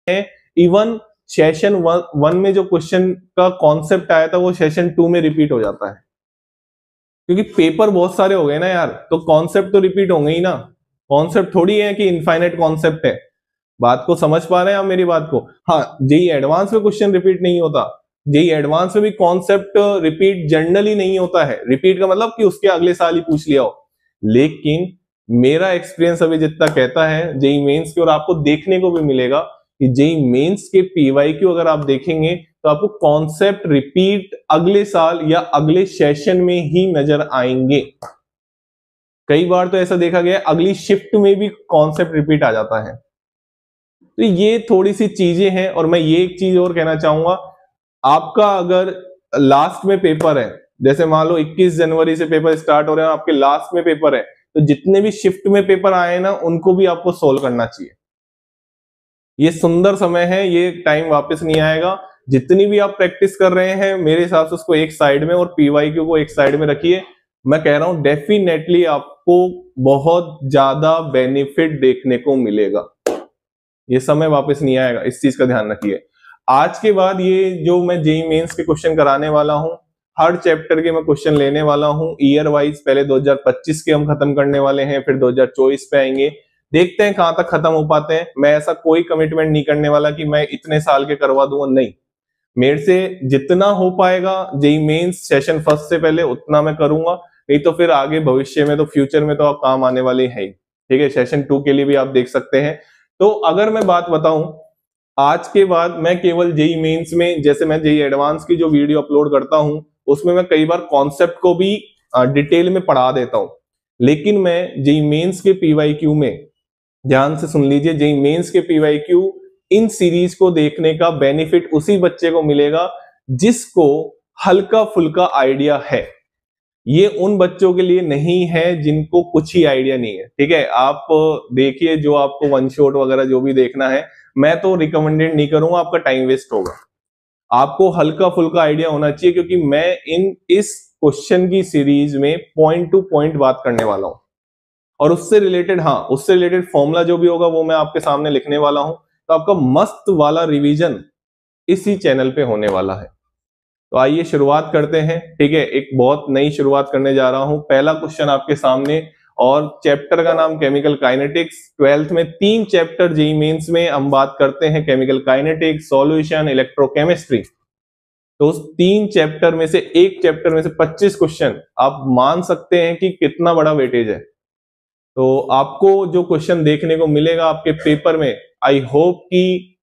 Even session 1 में जो question का कॉन्सेप्ट आया था वो सेशन 2 में रिपीट हो जाता है, क्योंकि पेपर बहुत सारे हो गए ना यार, तो कॉन्सेप्ट तो रिपीट होंगे ही ना। कॉन्सेप्ट थोड़ी है कि इनफाइनाइट कॉन्सेप्ट है। बात को समझ पा रहे हैं आप मेरी बात को? हाँ, जेई एडवांस में क्वेश्चन रिपीट नहीं होता, जेई एडवांस में भी कॉन्सेप्ट रिपीट जनरली नहीं होता है। रिपीट का मतलब कि उसके अगले साल ही पूछ लिया हो, लेकिन मेरा एक्सपीरियंस अभी जितना कहता है जेई मेंस की, और आपको देखने को भी मिलेगा कि जेई मेंस के पीवाईक्यू अगर आप देखेंगे तो आपको कॉन्सेप्ट रिपीट अगले साल या अगले सेशन में ही नजर आएंगे। कई बार तो ऐसा देखा गया अगली शिफ्ट में भी कॉन्सेप्ट रिपीट आ जाता है। तो ये थोड़ी सी चीजें हैं। और मैं ये एक चीज और कहना चाहूंगा, आपका अगर लास्ट में पेपर है, जैसे मान लो 21 जनवरी से पेपर स्टार्ट हो रहे हैं, आपके लास्ट में पेपर है, तो जितने भी शिफ्ट में पेपर आए ना उनको भी आपको सोल्व करना चाहिए। ये सुंदर समय है, ये टाइम वापस नहीं आएगा। जितनी भी आप प्रैक्टिस कर रहे हैं मेरे हिसाब से उसको एक साइड में और पीवाईक्यू को एक साइड में रखिए। मैं कह रहा हूं डेफिनेटली आपको बहुत ज्यादा बेनिफिट देखने को मिलेगा। ये समय वापस नहीं आएगा, इस चीज का ध्यान रखिए। आज के बाद ये जो मैं जेईई मेंस के क्वेश्चन कराने वाला हूं, हर चैप्टर के मैं क्वेश्चन लेने वाला हूं ईयर वाइज। पहले 2025 के हम खत्म करने वाले हैं, फिर 2024 पे आएंगे। देखते हैं कहां तक खत्म हो पाते हैं। मैं ऐसा कोई कमिटमेंट नहीं करने वाला कि मैं इतने साल के करवा दूंगा, नहीं। मेरे से जितना हो पाएगा जेईई मेंस सेशन फर्स्ट से पहले उतना मैं करूंगा, नहीं तो फिर आगे भविष्य में तो फ्यूचर में तो आप काम आने वाले हैं ही। ठीक है, सेशन 2 के लिए भी आप देख सकते हैं। तो अगर मैं बात बताऊं, आज के बाद मैं केवल जेईई मेंस में, जैसे मैं जेईई एडवांस की जो वीडियो अपलोड करता हूं उसमें मैं कई बार कॉन्सेप्ट को भी डिटेल में पढ़ा देता हूं, लेकिन मैं जेईई मेंस के पीवाईक्यू में, ध्यान से सुन लीजिए, जेईई मेंस के पीवाईक्यू इन सीरीज को देखने का बेनिफिट उसी बच्चे को मिलेगा जिसको हल्का फुल्का आइडिया है। ये उन बच्चों के लिए नहीं है जिनको कुछ ही आइडिया नहीं है। ठीक है, आप देखिए जो आपको वन शॉट वगैरह जो भी देखना है, मैं तो रिकमेंडेड नहीं करूंगा, आपका टाइम वेस्ट होगा। आपको हल्का फुल्का आइडिया होना चाहिए, क्योंकि मैं इस क्वेश्चन की सीरीज में पॉइंट टू पॉइंट बात करने वाला हूं, और उससे रिलेटेड, हाँ, उससे रिलेटेड फॉर्मूला जो भी होगा वो मैं आपके सामने लिखने वाला हूं। तो आपका मस्त वाला रिवीजन इसी चैनल पे होने वाला है। तो आइए शुरुआत करते हैं। ठीक है, एक बहुत नई शुरुआत करने जा रहा हूं। पहला क्वेश्चन आपके सामने, और चैप्टर का नाम केमिकल काइनेटिक्स। 12th में 3 चैप्टर जेईई मेंस में हम बात करते हैं, केमिकल काइनेटिक्स, सॉल्यूशन, इलेक्ट्रोकेमिस्ट्री। तो उस 3 चैप्टर में से एक चैप्टर में से 25 क्वेश्चन, आप मान सकते हैं कि कितना बड़ा वेटेज है। तो आपको जो क्वेश्चन देखने को मिलेगा आपके पेपर में, आई होप कि